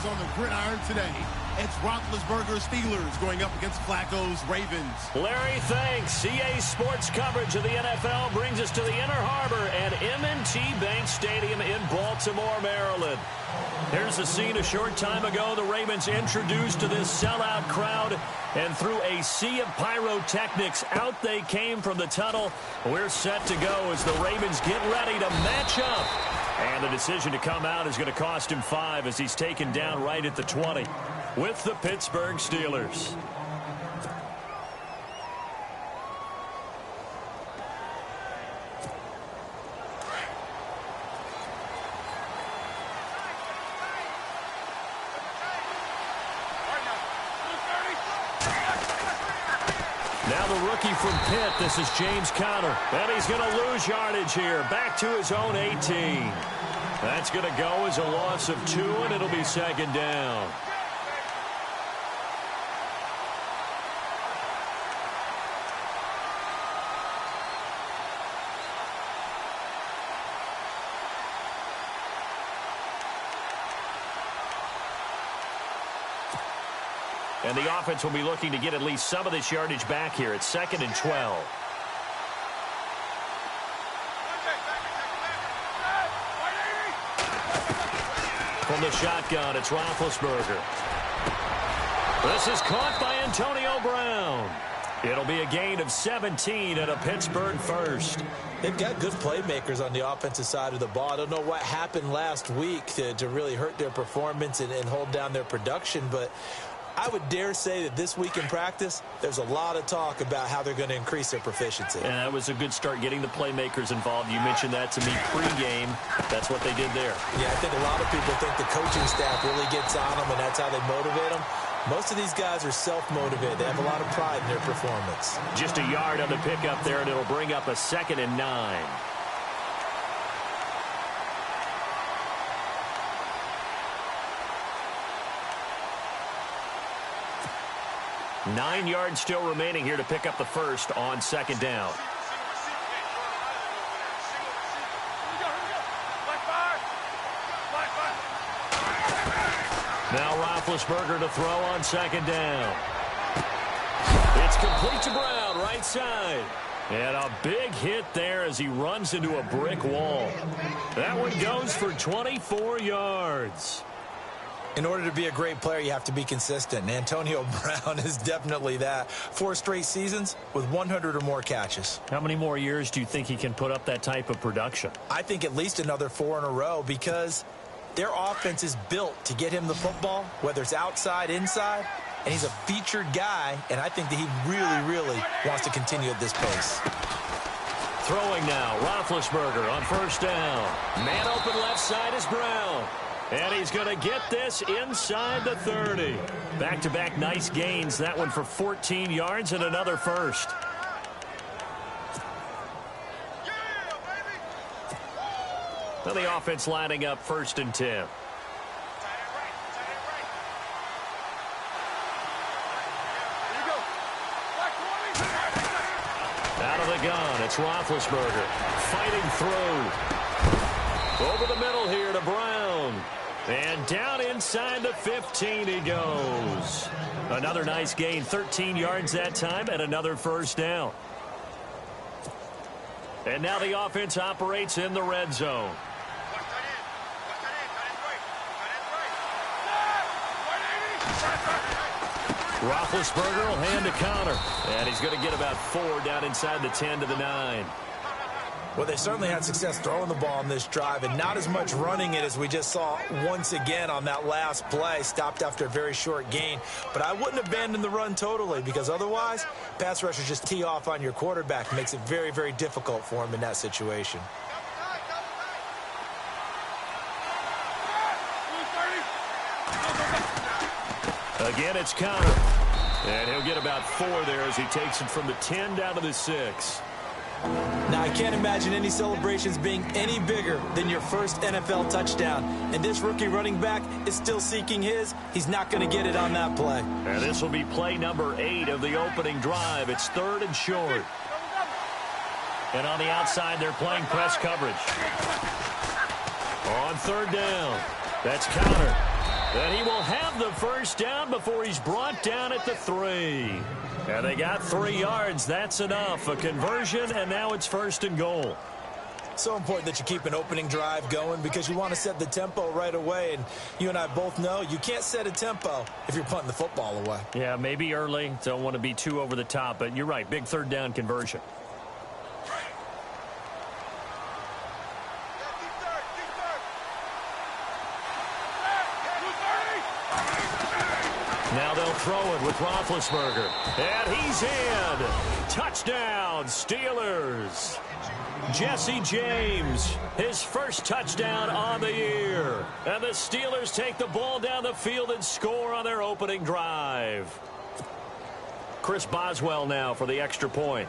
on the gridiron today. It's Roethlisberger Steelers going up against Flacco's Ravens. Larry, thanks. EA Sports coverage of the NFL brings us to the Inner Harbor at M&T Bank Stadium in Baltimore, Maryland. Here's the scene a short time ago. The Ravens introduced to this sellout crowd, and through a sea of pyrotechnics, out they came from the tunnel. We're set to go as the Ravens get ready to match up. And the decision to come out is going to cost him 5 as he's taken down right at the 20 with the Pittsburgh Steelers. Now the rookie from Pitt, this is James Conner. And he's going to lose yardage here, back to his own 18. That's going to go as a loss of 2, and it'll be second down. And the offense will be looking to get at least some of this yardage back here. It's 2nd and 12. From the shotgun, it's Roethlisberger. This is caught by Antonio Brown. It'll be a gain of 17 and a Pittsburgh first. They've got good playmakers on the offensive side of the ball. I don't know what happened last week to really hurt their performance and hold down their production, but I would dare say that this week in practice, there's a lot of talk about how they're going to increase their proficiency. And that was a good start, getting the playmakers involved. You mentioned that to me pregame. That's what they did there. Yeah, I think a lot of people think the coaching staff really gets on them, and that's how they motivate them. Most of these guys are self-motivated. They have a lot of pride in their performance. Just a yard on the pickup there, and it'll bring up a 2nd and 9. Nine yards still remaining here to pick up the first on second down. Now Roethlisberger to throw on second down. It's complete to Brown, right side. And a big hit there as he runs into a brick wall. That one goes for 24 yards. In order to be a great player, you have to be consistent. And Antonio Brown is definitely that. 4 straight seasons with 100 or more catches. How many more years do you think he can put up that type of production? I think at least another 4 in a row, because their offense is built to get him the football, whether it's outside, inside, and he's a featured guy, and I think that he really wants to continue at this pace. Throwing now, Roethlisberger on first down. Man open left side is Brown. And he's going to get this inside the 30. Back-to-back nice gains. That one for 14 yards and another first. Now the offense lining up 1st and 10. Out of the gun, it's Roethlisberger. Fighting through. Over the middle here to Brown. And down inside the 15 he goes. Another nice gain, 13 yards that time, and another first down. And now the offense operates in the red zone. Roethlisberger will hand to Conner. And he's going to get about 4 down inside the 10 to the 9. Well, they certainly had success throwing the ball on this drive, and not as much running it as we just saw once again on that last play. Stopped after a very short gain. But I wouldn't abandon the run totally, because otherwise, pass rushers just tee off on your quarterback. Makes it very difficult for him in that situation. Again, it's Conner. And he'll get about 4 there as he takes it from the 10 down to the 6. Now, I can't imagine any celebrations being any bigger than your first NFL touchdown. And this rookie running back is still seeking his. He's not going to get it on that play. And this will be play number 8 of the opening drive. It's 3rd and short. And on the outside, they're playing press coverage. On 3rd down, that's Conner. And he will have the first down before he's brought down at the 3. And they got 3 yards. That's enough. A conversion, and now it's 1st and goal. So important that you keep an opening drive going because you want to set the tempo right away. And you and I both know you can't set a tempo if you're punting the football away. Yeah, maybe early. Don't want to be too over the top, but you're right. Big 3rd down conversion. Now they'll throw it with Roethlisberger. And he's in. Touchdown, Steelers. Jesse James, his first touchdown on the year. And the Steelers take the ball down the field and score on their opening drive. Chris Boswell now for the extra point.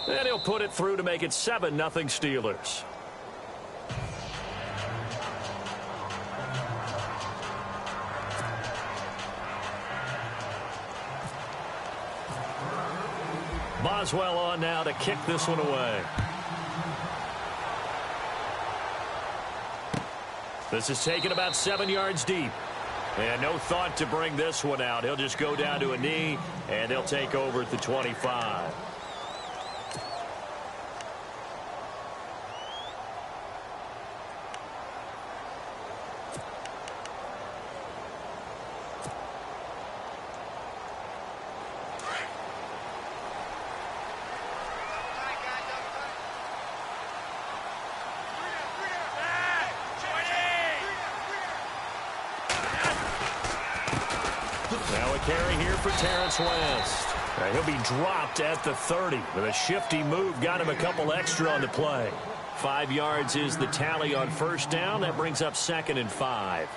And he'll put it through to make it 7-0 Steelers. Boswell on now to kick this one away. This is taken about 7 yards deep. And no thought to bring this one out. He'll just go down to a knee, and they'll take over at the 25. Now a carry here for Terrence West. He'll be dropped at the 30. With a shifty move, got him a couple extra on the play. 5 yards is the tally on 1st down. That brings up 2nd and 5.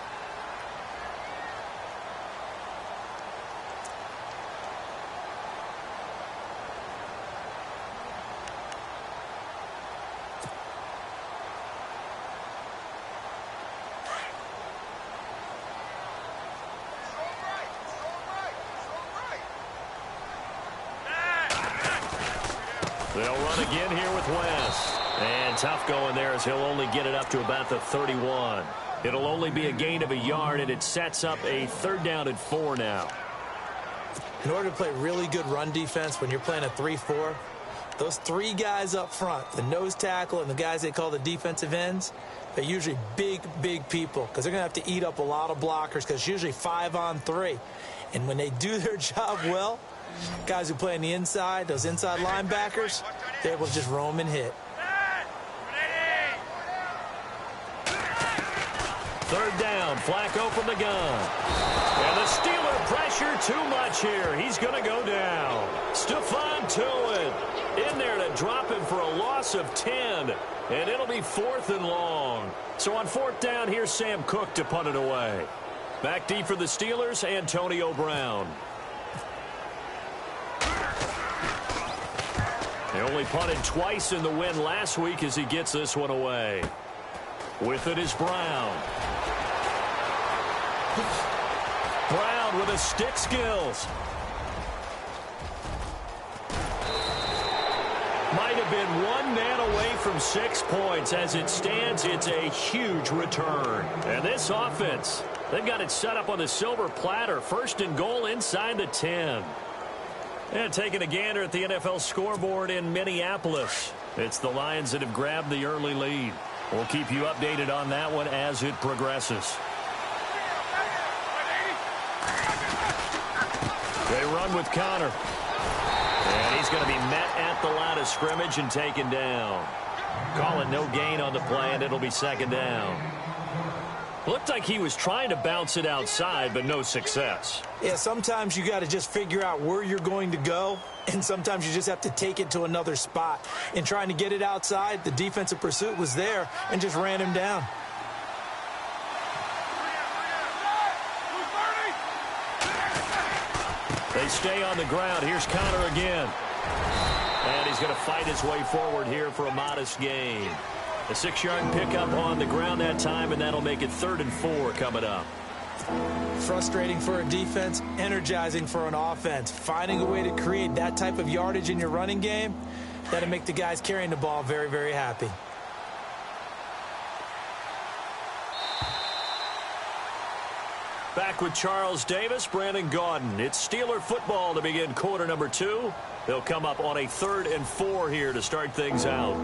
They'll run again here with West. And tough going there as he'll only get it up to about the 31. It'll only be a gain of a yard, and it sets up a 3rd down and 4 now. In order to play really good run defense when you're playing a 3-4, those 3 guys up front, the nose tackle and the guys they call the defensive ends, they're usually big people because they're going to have to eat up a lot of blockers because it's usually 5 on 3. And when they do their job well, guys who play on the inside, those inside linebackers, they're able to just roam and hit. 3rd down, Flacco from the gun. And the Steeler pressure too much here. He's going to go down. Stephon Tuitt in there to drop him for a loss of 10. And it'll be 4th and long. So on 4th down, here's Sam Cook to punt it away. Back deep for the Steelers, Antonio Brown. They only punted twice in the win last week as he gets this one away. With it is Brown. Brown with his stick skills. Might have been 1 man away from 6 points. As it stands, it's a huge return. And this offense, they've got it set up on the silver platter. 1st and goal inside the 10. And taking a gander at the NFL scoreboard in Minneapolis. It's the Lions that have grabbed the early lead. We'll keep you updated on that one as it progresses. They run with Connor. And he's going to be met at the line of scrimmage and taken down. Call it no gain on the play, and it'll be 2nd down. Looked like he was trying to bounce it outside, but no success. Yeah, sometimes you got to just figure out where you're going to go, and sometimes you just have to take it to another spot. In trying to get it outside, the defensive pursuit was there and just ran him down. They stay on the ground. Here's Connor again. And he's going to fight his way forward here for a modest gain. A 6-yard pickup on the ground that time, and that'll make it 3rd and 4 coming up. Frustrating for a defense, energizing for an offense. Finding a way to create that type of yardage in your running game, That'll make the guys carrying the ball very, very happy. Back with Charles Davis, Brandon Gaudin. It's Steeler football to begin quarter number 2. They'll come up on a 3rd and 4 here to start things out.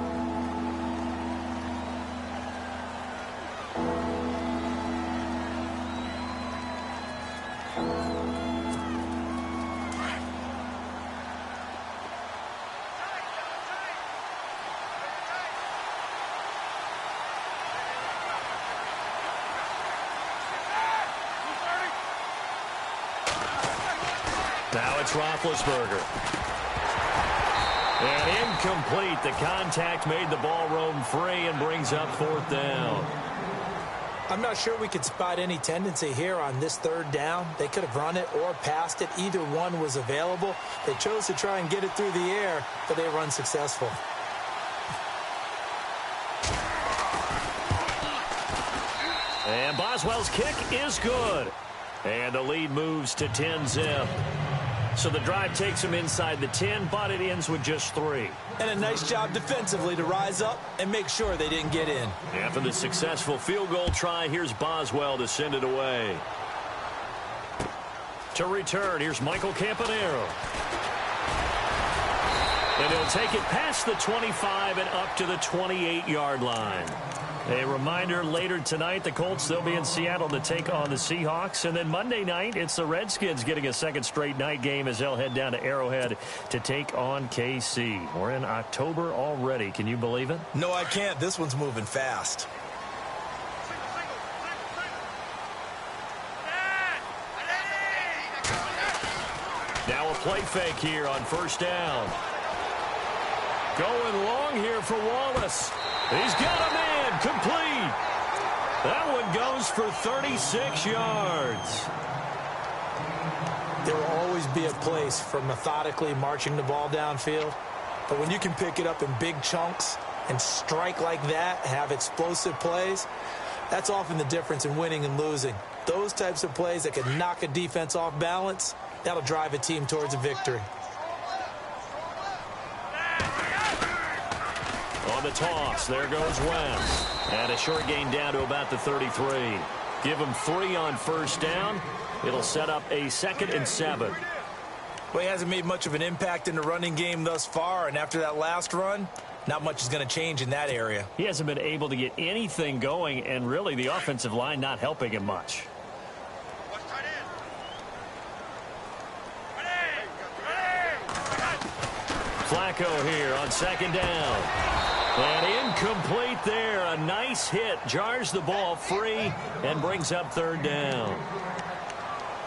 Now it's Roethlisberger. And incomplete. The contact made the ball roam free and brings up 4th down. I'm not sure we could spot any tendency here on this 3rd down. They could have run it or passed it. Either one was available. They chose to try and get it through the air, but they were unsuccessful. And Boswell's kick is good. And the lead moves to 10-zip. So the drive takes them inside the 10, but it ends with just 3. And a nice job defensively to rise up and make sure they didn't get in. After the successful field goal try, here's Boswell to send it away. To return, here's Michael Campanaro. And he'll take it past the 25 and up to the 28-yard line. A reminder, later tonight, the Colts, they'll be in Seattle to take on the Seahawks. And then Monday night, it's the Redskins getting a second straight night game as they'll head down to Arrowhead to take on KC. We're in October already. Can you believe it? No, I can't. This one's moving fast. Now a play fake here on 1st down. Going long here for Wallace. He's got a man. Complete. That one goes for 36 yards. There will always be a place for methodically marching the ball downfield. But when you can pick it up in big chunks and strike like that, have explosive plays, that's often the difference in winning and losing. Those types of plays that can knock a defense off balance, that'll drive a team towards a victory. On the toss, there goes West. And a short gain down to about the 33. Give him 3 on 1st down. It'll set up a 2nd and 7. Well, he hasn't made much of an impact in the running game thus far, and after that last run, not much is going to change in that area. He hasn't been able to get anything going, and really the offensive line not helping him much. Flacco here on 2nd down. And incomplete there. A nice hit. Jars the ball free and brings up 3rd down.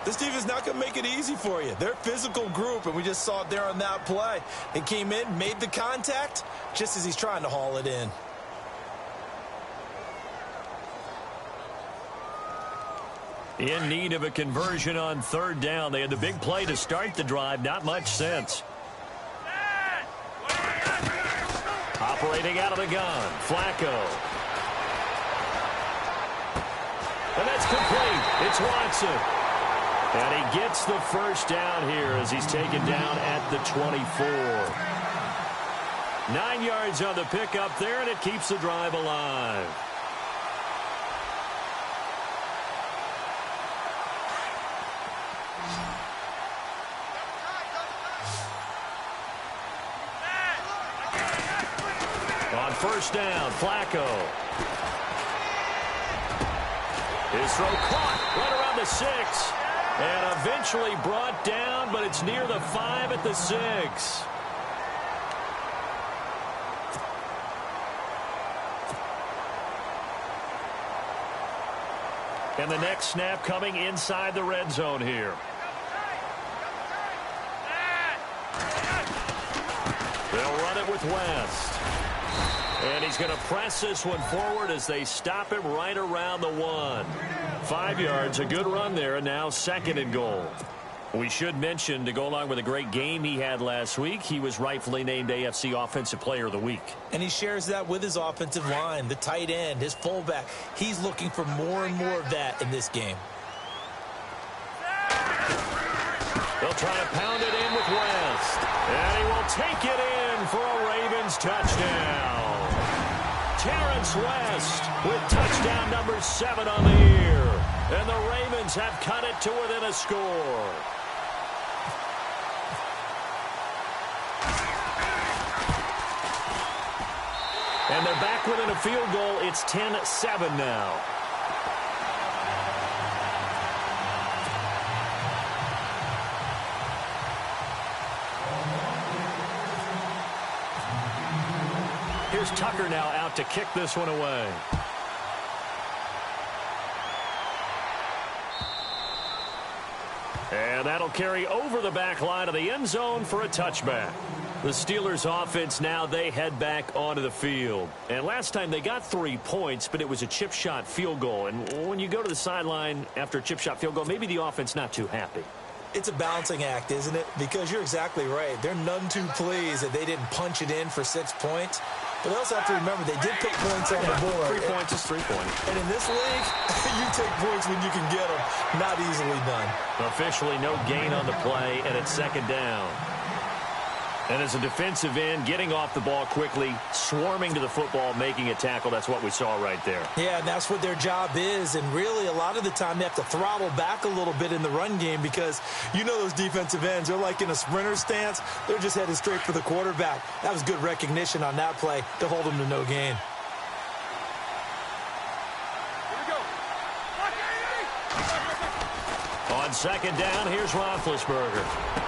This team is not going to make it easy for you. They're a physical group, and we just saw it there on that play. It came in, made the contact, just as he's trying to haul it in. In need of a conversion on 3rd down. They had the big play to start the drive. Not much sense. Operating out of the gun, Flacco. And that's complete. It's Watson. And he gets the 1st down here as he's taken down at the 24. 9 yards on the pickup there, and it keeps the drive alive. On 1st down, Flacco. His throw caught right around the 6. And eventually brought down, but it's near the 5 at the 6. And the next snap coming inside the red zone here. They'll run it with West. And he's going to press this one forward as they stop him right around the 1. 5 yards, a good run there, and now 2nd and goal. We should mention, to go along with a great game he had last week, he was rightfully named AFC Offensive Player of the Week. And he shares that with his offensive line, the tight end, his fullback. He's looking for more and more of that in this game. They'll try to pound it in with West. And he will take it in for a Raven Ravens touchdown. Terrence West with touchdown number 7 on the year. And the Ravens have cut it to within a score. And they're back within a field goal. It's 10-7 now. Here's Tucker now out to kick this one away. And that'll carry over the back line of the end zone for a touchback. The Steelers offense now, they head back onto the field. And last time they got 3 points, but it was a chip shot field goal. And when you go to the sideline after a chip shot field goal, maybe the offense not too happy. It's a balancing act, isn't it? Because you're exactly right. They're none too pleased that they didn't punch it in for 6 points. But they also have to remember they did put points on the board. 3 points is 3 points. And in this league, you take points when you can get them. Not easily done. Officially no gain on the play, and it's second down. And as a defensive end, getting off the ball quickly, swarming to the football, making a tackle, that's what we saw right there. Yeah, and that's what their job is. And really, a lot of the time, they have to throttle back a little bit in the run game because you know those defensive ends, they're like in a sprinter stance. They're just headed straight for the quarterback. That was good recognition on that play to hold them to no gain. On second down, here's Roethlisberger.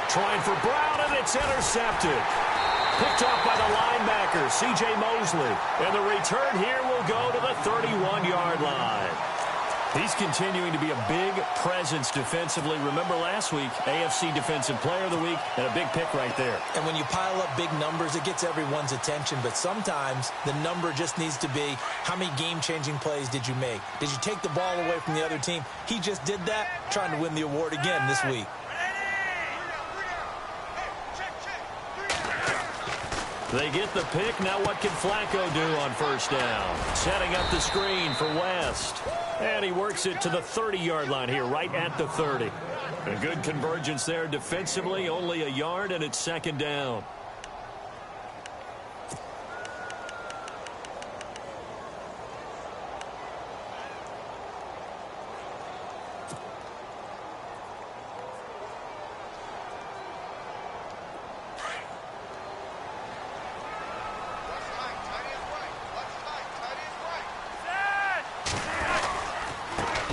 Trying for Brown, and it's intercepted. Picked off by the linebacker, C.J. Mosley. And the return here will go to the 31-yard line. He's continuing to be a big presence defensively. Remember last week, AFC Defensive Player of the Week, and a big pick right there. And when you pile up big numbers, it gets everyone's attention. But sometimes the number just needs to be, how many game-changing plays did you make? Did you take the ball away from the other team? He just did that, trying to win the award again this week. They get the pick. Now what can Flacco do on first down? Setting up the screen for West. And he works it to the 30-yard line here, right at the 30. A good convergence there defensively, only a yard, and it's second down.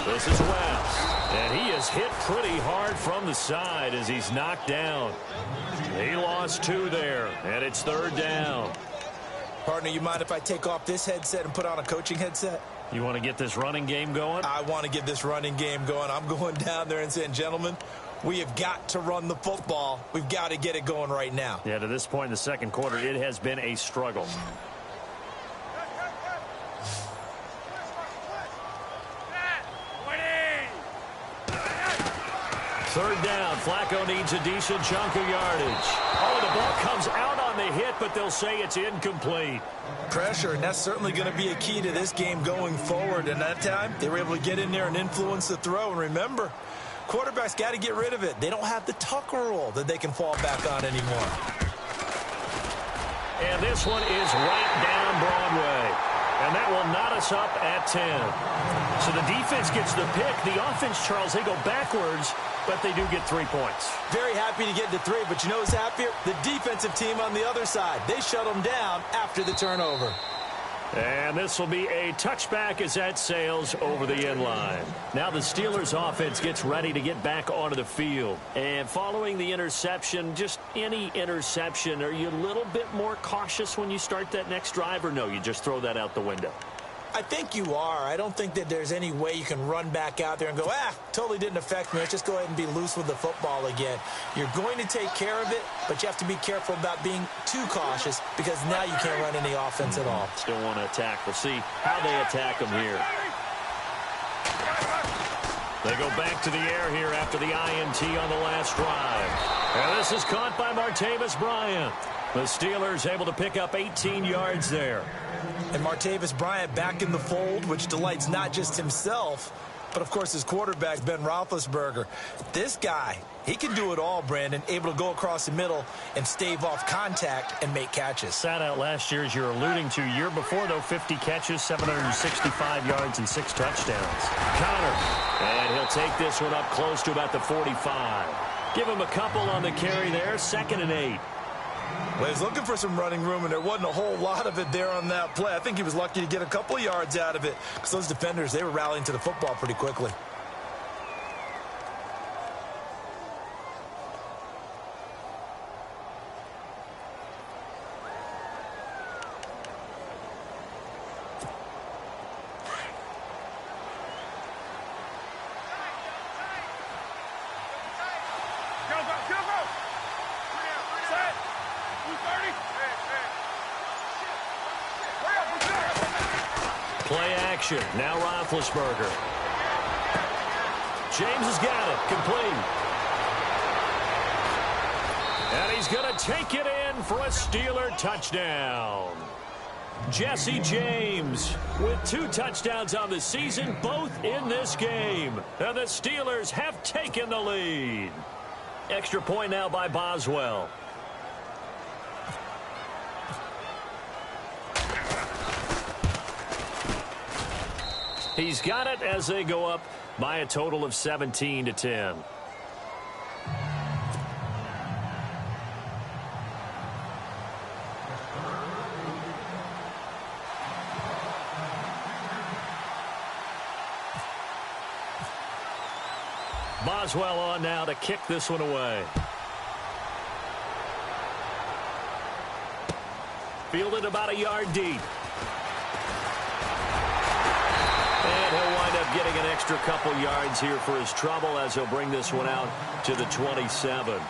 This is West, and he is hit pretty hard from the side as he's knocked down. He lost 2 there, and it's third down. Partner, you mind if I take off this headset and put on a coaching headset? You want to get this running game going? I want to get this running game going. I'm going down there and saying, gentlemen, we have got to run the football. We've got to get it going right now. Yeah, to this point in the second quarter, it has been a struggle. Third down. Flacco needs a decent chunk of yardage. Oh, the ball comes out on the hit, but they'll say it's incomplete. Pressure, and that's certainly going to be a key to this game going forward. And that time, they were able to get in there and influence the throw. And remember, quarterbacks got to get rid of it. They don't have the Tucker rule that they can fall back on anymore. And this one is right down Broadway. And that will knot us up at 10. So the defense gets the pick. The offense, Charles, they go backwards, but they do get 3 points. Very happy to get to 3, but you know who's happier? The defensive team on the other side. They shut them down after the turnover. And this will be a touchback as that sails over the end line. Now the Steelers offense gets ready to get back onto the field. And following the interception, just any interception, are you a little bit more cautious when you start that next drive, or no, you just throw that out the window? I think you are. I don't think that there's any way you can run back out there and go, totally didn't affect me. Let's just go ahead and be loose with the football again. You're going to take care of it, but you have to be careful about being too cautious because now you can't run any offense at all. Still want to attack. We'll see how they attack them here. They go back to the air here after the INT on the last drive. And this is caught by Martavis Bryant. The Steelers able to pick up 18 yards there. And Martavis Bryant back in the fold, which delights not just himself, but, of course, his quarterback, Ben Roethlisberger. This guy, he can do it all, Brandon, able to go across the middle and stave off contact and make catches. Sat out last year, as you're alluding to. Year before, though, 50 catches, 765 yards, and 6 touchdowns. Connor, and he'll take this one up close to about the 45. Give him a couple on the carry there, 2nd and 8. Well, he's looking for some running room, and there wasn't a whole lot of it there on that play. I think he was lucky to get a couple of yards out of it because those defenders, they were rallying to the football pretty quickly. Play action. Now Roethlisberger. James has got it. Complete. And he's going to take it in for a Steeler touchdown. Jesse James with 2 touchdowns on the season, both in this game. And the Steelers have taken the lead. Extra point now by Boswell. He's got it as they go up by a total of 17-10. Boswell on now to kick this one away. Fielded about a yard deep. And he'll wind up getting an extra couple yards here for his trouble as he'll bring this one out to the 27.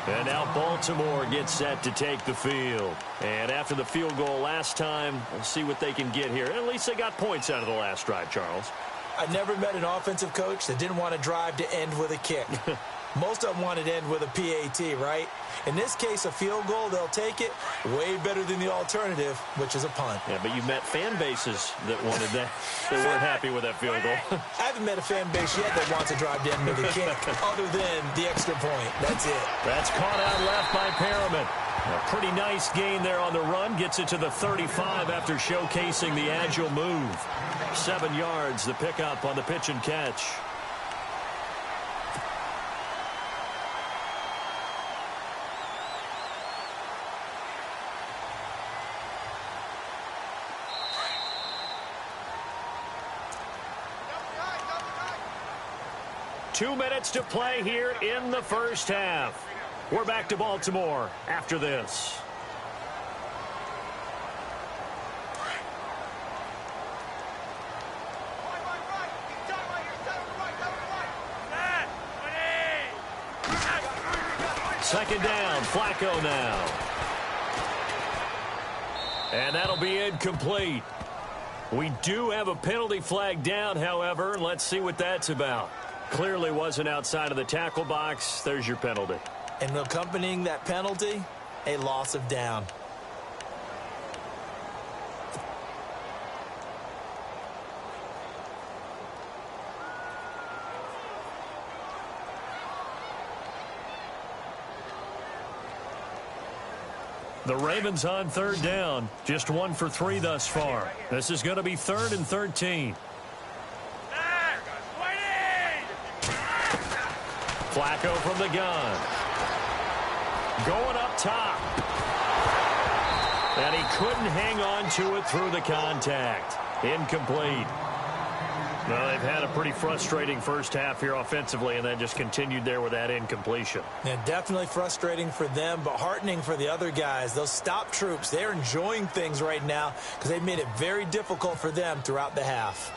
And now Baltimore gets set to take the field. And after the field goal last time, we'll see what they can get here. At least they got points out of the last drive, Charles. I never met an offensive coach that didn't want to drive to end with a kick. Most of them wanted to end with a PAT, right? In this case, a field goal, they'll take it way better than the alternative, which is a punt. Yeah, but you met fan bases that wanted that. They weren't happy with that field goal. I haven't met a fan base yet that wants to drive to end with a kick, other than the extra point. That's it. That's caught out left by Perriman. A pretty nice gain there on the run. Gets it to the 35 after showcasing the agile move. 7 yards, the pickup on the pitch and catch. Two minutes to play here in the first half. We're back to Baltimore after this. Second down, Flacco now. And that'll be incomplete. We do have a penalty flag down, however. Let's see what that's about. Clearly wasn't outside of the tackle box. There's your penalty. And accompanying that penalty, a loss of down. The Ravens on third down. Just 1 for 3 thus far. This is going to be 3rd and 13. Flacco from the gun. Going up top. And he couldn't hang on to it through the contact. Incomplete. Well, they've had a pretty frustrating first half here offensively, and then just continued there with that incompletion. Yeah, definitely frustrating for them, but heartening for the other guys. Those stop troops, they're enjoying things right now because they've made it very difficult for them throughout the half.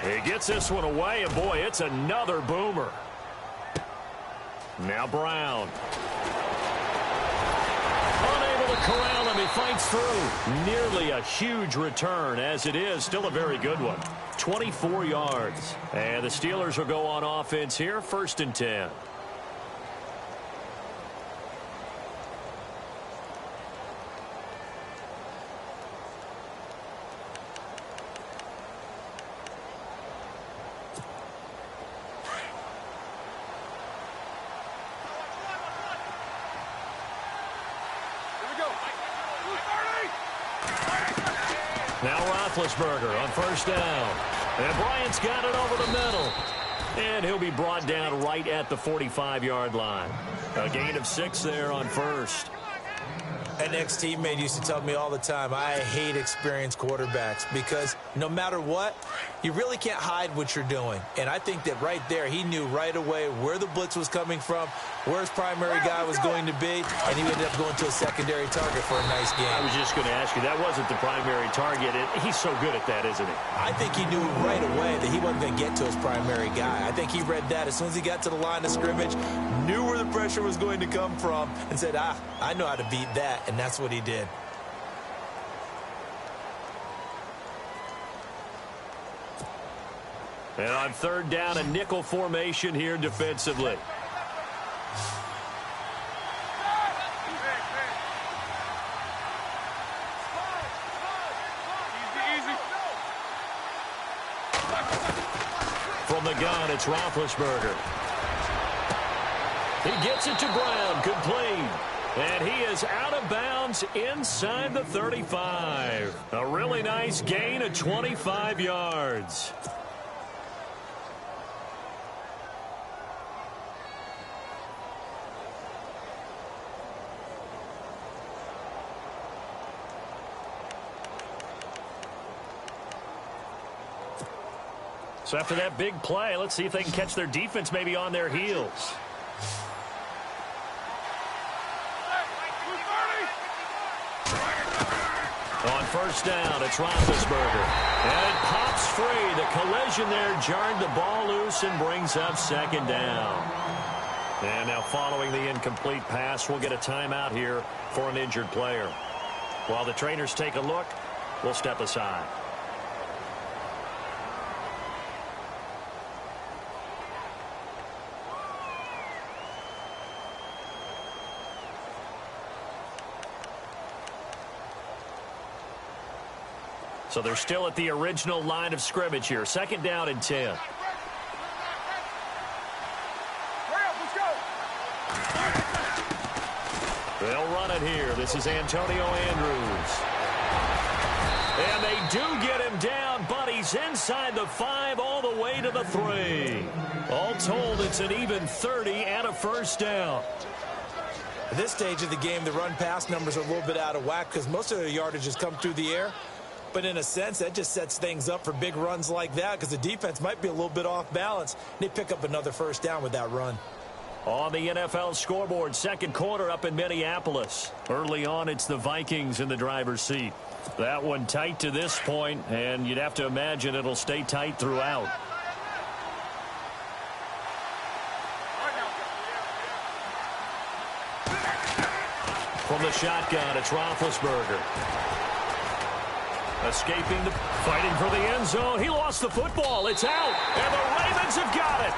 He gets this one away, and boy, it's another boomer. Now Brown. Unable to corral him. He fights through. Nearly a huge return, as it is. Still a very good one. 24 yards. And the Steelers will go on offense here. 1st and 10. Now Roethlisberger on first down. And Bryant's got it over the middle. And he'll be brought down right at the 45-yard line. A gain of 6 there on first. An ex-teammate used to tell me all the time, I hate experienced quarterbacks because no matter what, you really can't hide what you're doing. And I think that right there, he knew right away where the blitz was coming from, where his primary guy was going to be, and he ended up going to a secondary target for a nice game. I was just going to ask you, that wasn't the primary target. He's so good at that, isn't he? I think he knew right away that he wasn't going to get to his primary guy. I think he read that as soon as he got to the line of scrimmage, knew where the pressure was going to come from, and said, I know how to beat that. And that's what he did. And on third down, a nickel formation here defensively. From the gun, it's Roethlisberger. He gets it to Brown, complete. And he is out of bounds inside the 35. A really nice gain of 25 yards. So after that big play, let's see if they can catch their defense maybe on their heels. On first down, it's Roethlisberger. And it pops free. The collision there jarred the ball loose and brings up second down. And now following the incomplete pass, we'll get a timeout here for an injured player. While the trainers take a look, we'll step aside. So they're still at the original line of scrimmage here. Second down and 10. They'll run it here. This is Antonio Andrews. And they do get him down, but he's inside the 5 all the way to the 3. All told, it's an even 30 and a first down. At this stage of the game, the run-pass numbers are a little bit out of whack because most of their yardage has come through the air. But in a sense, that just sets things up for big runs like that because the defense might be a little bit off balance. They pick up another first down with that run. On the NFL scoreboard, second quarter up in Minneapolis. Early on, it's the Vikings in the driver's seat. That one tight to this point, and you'd have to imagine it'll stay tight throughout. From the shotgun, it's Roethlisberger. Escaping, fighting for the end zone. He lost the football. It's out, and the Ravens have got it.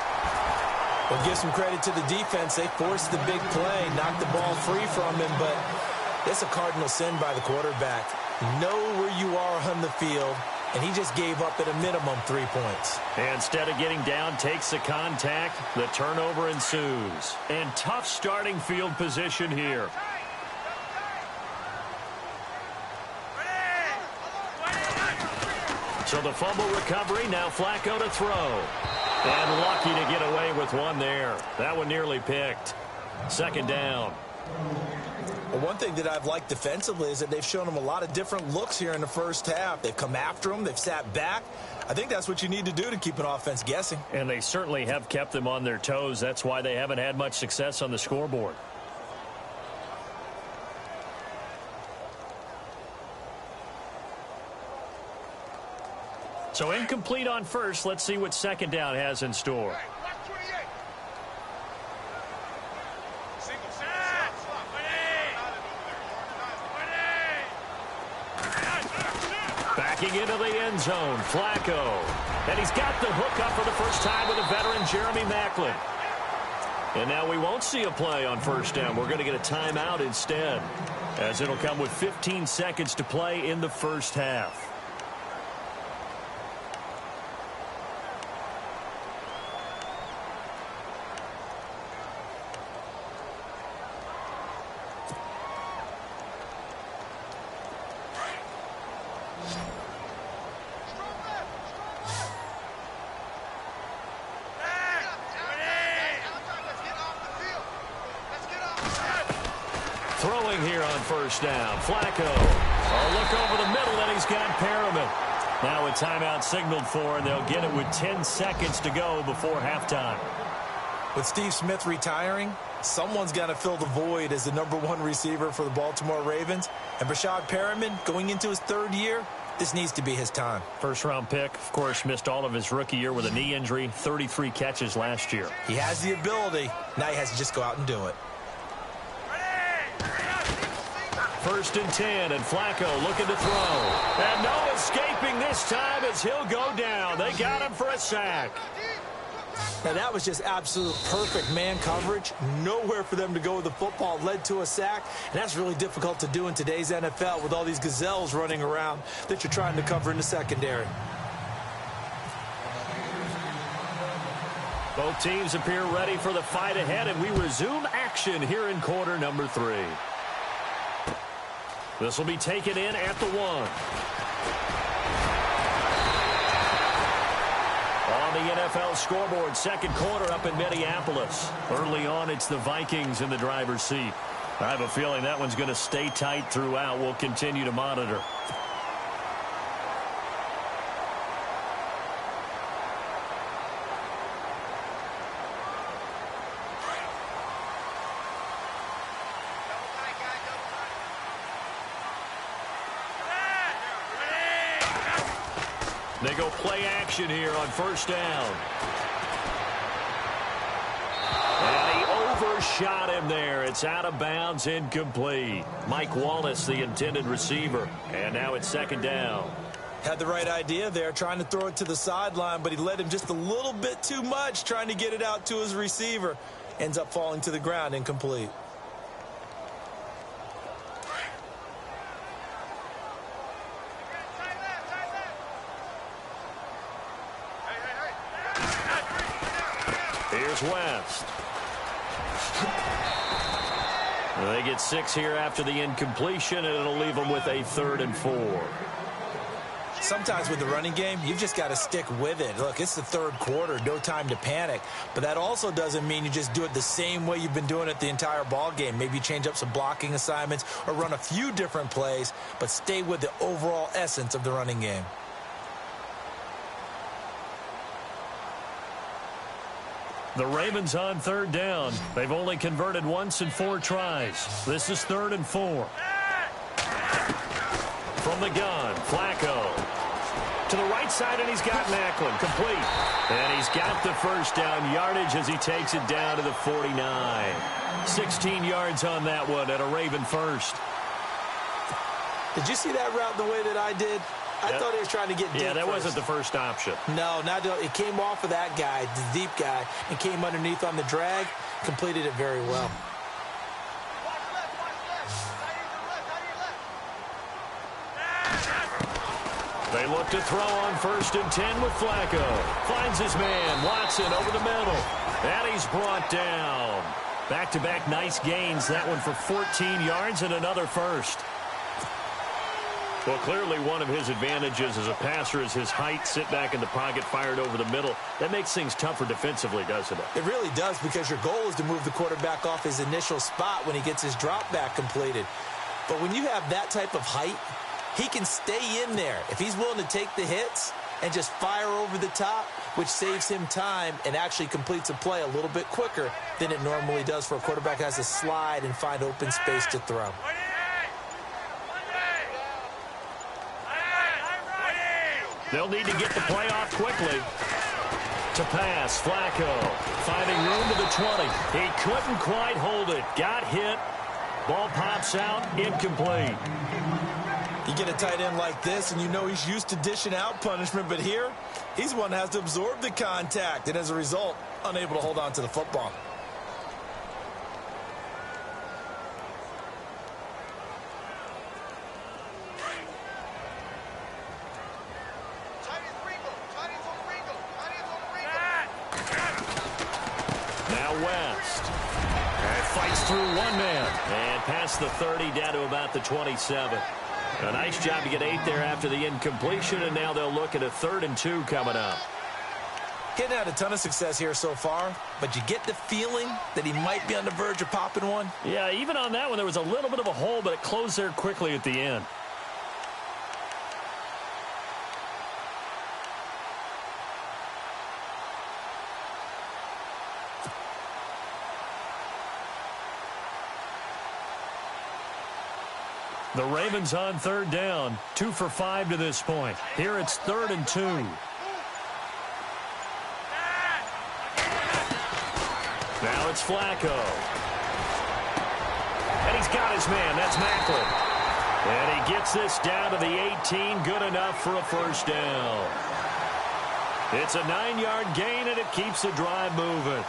Well, give some credit to the defense. They forced the big play, knocked the ball free from him, but it's a cardinal sin by the quarterback. Know where you are on the field, and he just gave up at a minimum 3 points. And instead of getting down, takes the contact. The turnover ensues. And tough starting field position here. So the fumble recovery, now Flacco to throw. And lucky to get away with one there. That one nearly picked. Second down. Well, one thing that I've liked defensively is that they've shown them a lot of different looks here in the first half. They've come after them. They've sat back. I think that's what you need to do to keep an offense guessing. And they certainly have kept them on their toes. That's why they haven't had much success on the scoreboard. So incomplete on first. Let's see what second down has in store. Backing into the end zone, Flacco. And he's got the hook up for the first time with a veteran, Jeremy Maclin. And now we won't see a play on first down. We're going to get a timeout instead, as it'll come with 15 seconds to play in the first half. first down. Flacco. A look over the middle, and he's got Perriman. Now a timeout signaled for, and they'll get it with 10 seconds to go before halftime. With Steve Smith retiring, someone's got to fill the void as the #1 receiver for the Baltimore Ravens. And Breshad Perriman, going into his 3rd year, this needs to be his time. First-round pick, of course, missed all of his rookie year with a knee injury, 33 catches last year. He has the ability. Now he has to just go out and do it. 1st and 10, and Flacco looking to throw. And no escaping this time as he'll go down. They got him for a sack. Now, that was just absolute perfect man coverage. Nowhere for them to go with the football. Led to a sack, and that's really difficult to do in today's NFL with all these gazelles running around that you're trying to cover in the secondary. Both teams appear ready for the fight ahead, and we resume action here in quarter number 3. This will be taken in at the 1. On the NFL scoreboard, 2nd quarter up in Minneapolis. Early on, it's the Vikings in the driver's seat. I have a feeling that one's going to stay tight throughout. We'll continue to monitor. They go play action here on 1st down. And he overshot him there. It's out of bounds, incomplete. Mike Wallace, the intended receiver. And now it's 2nd down. Had the right idea there, trying to throw it to the sideline, but he led him just a little bit too much, trying to get it out to his receiver. Ends up falling to the ground, incomplete. Here's West. They get 6 here after the incompletion, and it'll leave them with a 3rd and 4. Sometimes with the running game, you've just got to stick with it. Look, it's the 3rd quarter, no time to panic. But that also doesn't mean you just do it the same way you've been doing it the entire ball game. Maybe change up some blocking assignments or run a few different plays, but stay with the overall essence of the running game. The Ravens on 3rd down. They've only converted once in 4 tries. This is 3rd and 4. From the gun, Flacco. To the right side, and he's got Macklin. Complete. And he's got the 1st down yardage as he takes it down to the 49. 16 yards on that one and a Raven 1st. Did you see that route the way that I did? I thought he was trying to get deep. Yeah, that first. wasn't the first option. No, it came off of that guy, the deep guy, and came underneath on the drag. Completed it very well. They look to throw on 1st and 10 with Flacco. Finds his man, Watson, over the middle. And he's brought down. Back-to-back nice gains. That one for 14 yards and another 1st. Well, clearly one of his advantages as a passer is his height. Sit back in the pocket, fired over the middle. That makes things tougher defensively, doesn't it? It really does, because your goal is to move the quarterback off his initial spot when he gets his drop back completed. But when you have that type of height, he can stay in there if he's willing to take the hits and just fire over the top, which saves him time and actually completes a play a little bit quicker than it normally does for a quarterback who has to slide and find open space to throw. They'll need to get the play off quickly. To pass, Flacco finding room to the 20. He couldn't quite hold it. Got hit. Ball pops out, incomplete. You get a tight end like this, and you know he's used to dishing out punishment, but here, he's one that has to absorb the contact, and as a result, unable to hold on to the football. Through one man and past the 30 down to about the 27. A nice job to get 8 there after the incompletion, and now they'll look at a 3rd and 2 coming up. Getting had a ton of success here so far, but you get the feeling that he might be on the verge of popping one. Yeah, even on that one, there was a little bit of a hole, but it closed there quickly at the end. The Ravens on third down, 2 for 5 to this point. Here it's 3rd and 2. Now it's Flacco. And he's got his man. That's Maclin. And he gets this down to the 18. Good enough for a first down. It's a 9-yard gain, and it keeps the drive moving.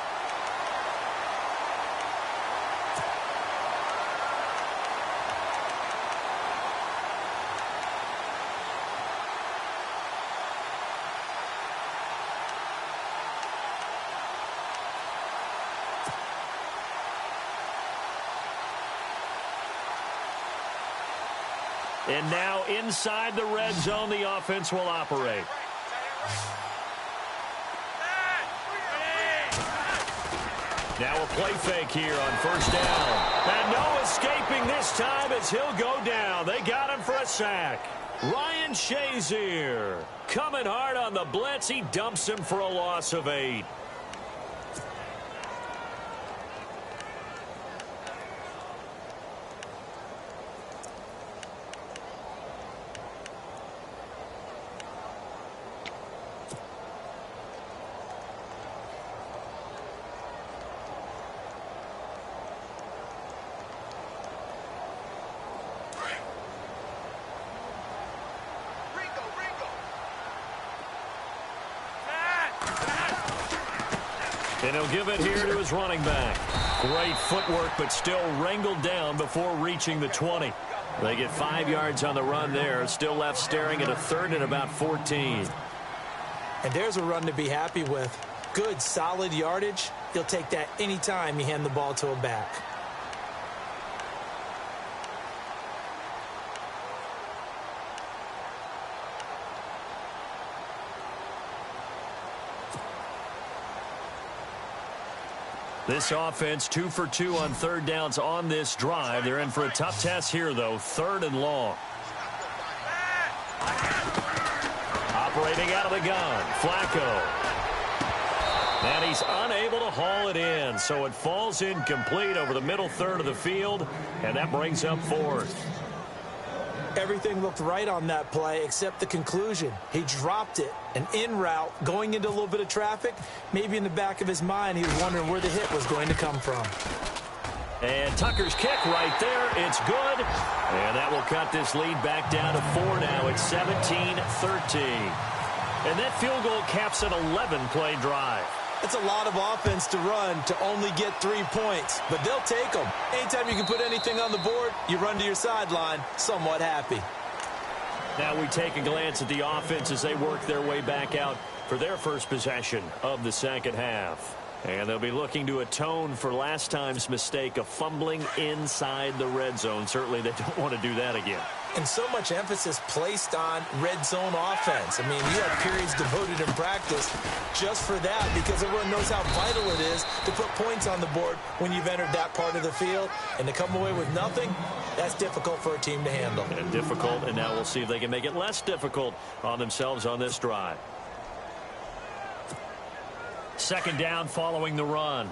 And now inside the red zone, the offense will operate. Now a play fake here on first down. And no escaping this time as he'll go down. They got him for a sack. Ryan Shazier coming hard on the blitz. He dumps him for a loss of 8. And he'll give it here to his running back. Great footwork, but still wrangled down before reaching the 20. They get 5 yards on the run there. Still left staring at a 3rd and about 14. And there's a run to be happy with. Good, solid yardage. He'll take that anytime you hand the ball to a back. This offense 2 for 2 on third downs on this drive. They're in for a tough test here, though. 3rd and long. Operating out of the gun, Flacco. And he's unable to haul it in, so it falls incomplete over the middle third of the field, and that brings up 4th. Everything looked right on that play except the conclusion. He dropped it, an in route, going into a little bit of traffic. Maybe in the back of his mind, he was wondering where the hit was going to come from. And Tucker's kick right there. It's good. And that will cut this lead back down to 4 now. It's 17-13. And that field goal caps an 11-play drive. It's a lot of offense to run to only get 3 points, but they'll take them. Anytime you can put anything on the board, you run to your sideline somewhat happy. Now we take a glance at the offense as they work their way back out for their first possession of the second half. And they'll be looking to atone for last time's mistake of fumbling inside the red zone. Certainly they don't want to do that again. And so much emphasis placed on red zone offense. I mean, you have periods devoted in practice just for that because everyone knows how vital it is to put points on the board when you've entered that part of the field. And to come away with nothing, that's difficult for a team to handle. And difficult, and now we'll see if they can make it less difficult on themselves on this drive. Second down following the run.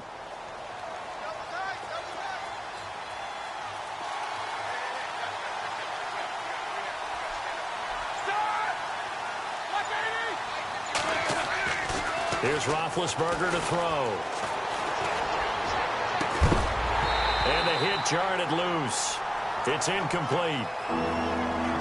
Here's Roethlisberger to throw. And the hit jarred it loose. It's incomplete.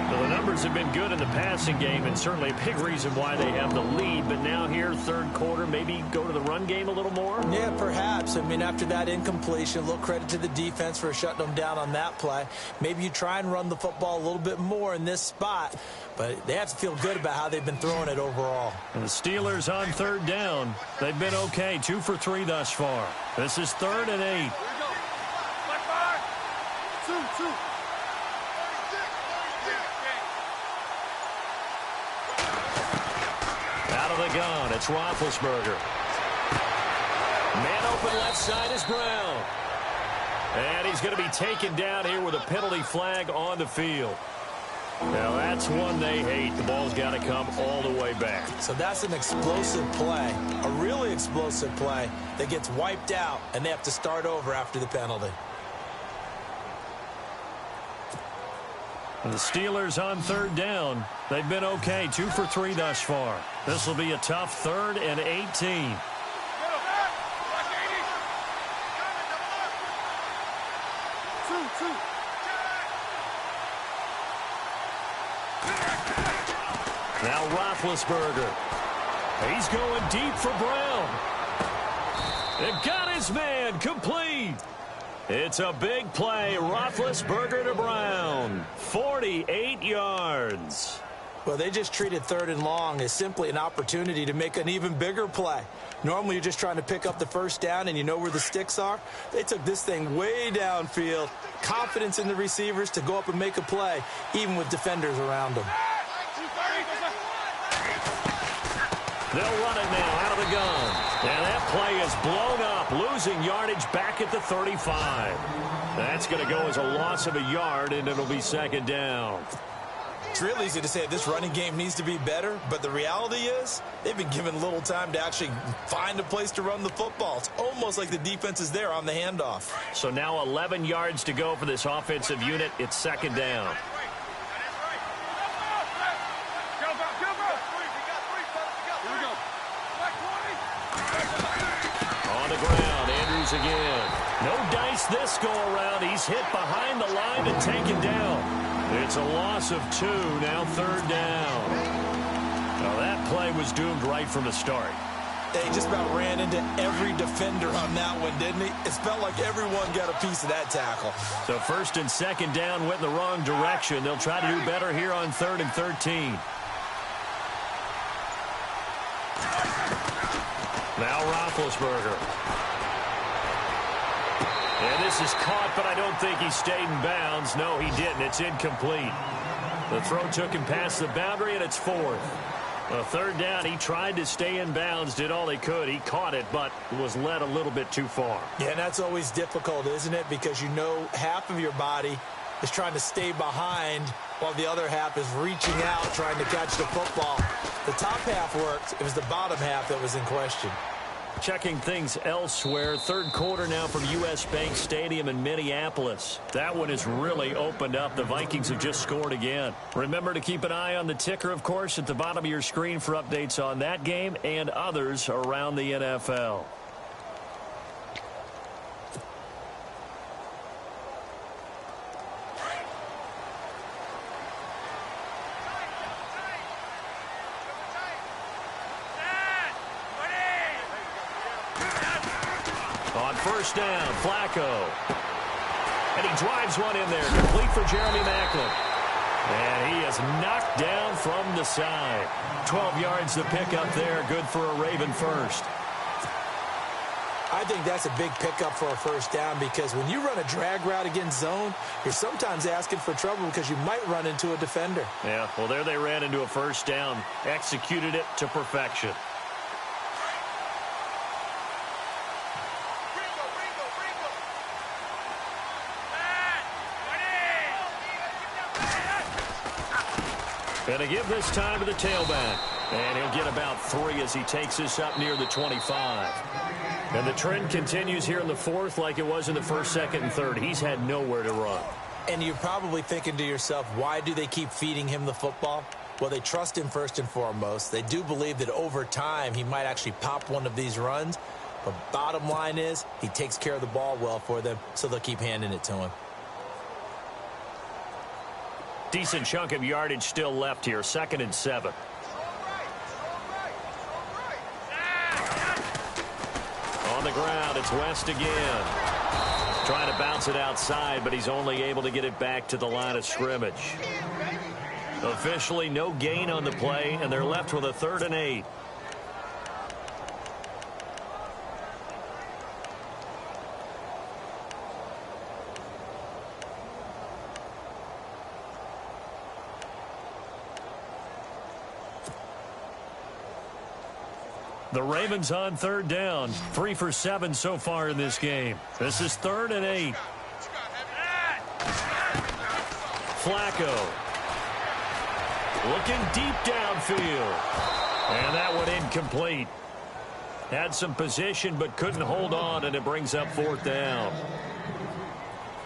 Well, the numbers have been good in the passing game, and certainly a big reason why they have the lead. But now here, third quarter, maybe go to the run game a little more? Yeah, perhaps. I mean, after that incompletion, a little credit to the defense for shutting them down on that play. Maybe you try and run the football a little bit more in this spot. But they have to feel good about how they've been throwing it overall. And the Steelers on third down. They've been okay, 2 for 3 thus far. This is 3rd and 8. Out Out of the gun, it's Roethlisberger. Man open left side is Brown. And he's going to be taken down here with a penalty flag on the field. Now, that's one they hate. The ball's got to come all the way back. So that's an explosive play, a really explosive play that gets wiped out, and they have to start over after the penalty. The Steelers on third down. They've been okay, 2 for 3 thus far. This will be a tough 3rd and 18. Now Roethlisberger. He's going deep for Brown. They've got his man complete. It's a big play. Roethlisberger to Brown. 48 yards. Well, they just treated 3rd and long as simply an opportunity to make an even bigger play. Normally, you're just trying to pick up the first down and you know where the sticks are. They took this thing way downfield. Confidence in the receivers to go up and make a play, even with defenders around them. They'll run it now out of the gun. And that play is blown up, losing yardage back at the 35. That's going to go as a loss of a yard, and it'll be 2nd down. It's real easy to say this running game needs to be better, but the reality is they've been given little time to actually find a place to run the football. It's almost like the defense is there on the handoff. So now 11 yards to go for this offensive unit. It's 2nd down. On the ground, Andrews again. No dice this go around. He's hit behind the line and taken down. It's a loss of 2, now 3rd down. Now that play was doomed right from the start. They just about ran into every defender on that one, didn't he? It felt like everyone got a piece of that tackle. So 1st and 2nd down went in the wrong direction. They'll try to do better here on 3rd and 13. Now Roethlisberger. And this is caught, but I don't think he stayed in bounds. No, he didn't. It's incomplete. The throw took him past the boundary, and it's 4th. 3rd down, he tried to stay in bounds, did all he could. He caught it, but was led a little bit too far. Yeah, and that's always difficult, isn't it? Because you know half of your body is trying to stay behind while the other half is reaching out, trying to catch the football. The top half worked. It was the bottom half that was in question. Checking things elsewhere. 3rd quarter now from U.S. Bank Stadium in Minneapolis. That one has really opened up. The Vikings have just scored again. Remember to keep an eye on the ticker, of course, at the bottom of your screen for updates on that game and others around the NFL. On 1st down, Flacco. And he drives one in there, complete for Jeremy Maclin. And he is knocked down from the side. 12 yards to pick up there, good for a Raven first. I think that's a big pickup for a 1st down because when you run a drag route against zone, you're sometimes asking for trouble because you might run into a defender. Yeah, well, there they ran into a 1st down, executed it to perfection. And to give this time to the tailback. And he'll get about 3 as he takes this up near the 25. And the trend continues here in the 4th like it was in the 1st, 2nd, and 3rd. He's had nowhere to run. And you're probably thinking to yourself, why do they keep feeding him the football? Well, they trust him first and foremost. They do believe that over time he might actually pop one of these runs. But bottom line is he takes care of the ball well for them, so they'll keep handing it to him. Decent chunk of yardage still left here. 2nd and 7. On the ground, it's West again. Trying to bounce it outside, but he's only able to get it back to the line of scrimmage. Officially, no gain on the play, and they're left with a 3rd and 8. The Ravens on third down. 3 for 7 so far in this game. This is 3rd and 8. Flacco. Looking deep downfield. And that one incomplete. Had some position but couldn't hold on, and it brings up 4th down.